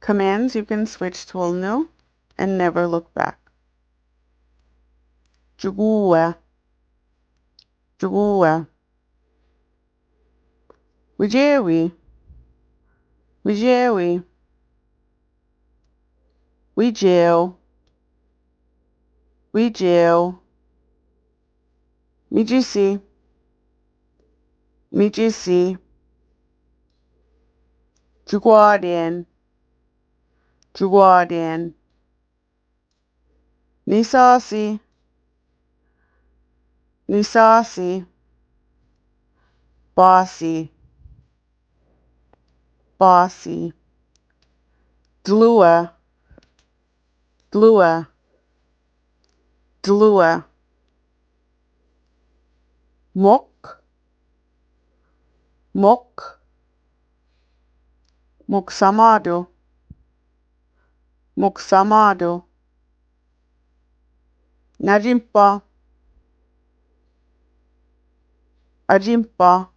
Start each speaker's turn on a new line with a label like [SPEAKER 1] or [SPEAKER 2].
[SPEAKER 1] Commands you can switch to all new and never look back. Jugua, jugua. Wijewi, wijewi. Wijeu, wijeu. Mijisi, mijisi. Juguardian, juguardian. Nisasi, nisasi. Bossy, bossy. Dlua, dlua, dlua. Mok, mok. Moksamado, moksamado. Najimpa, ajimpa.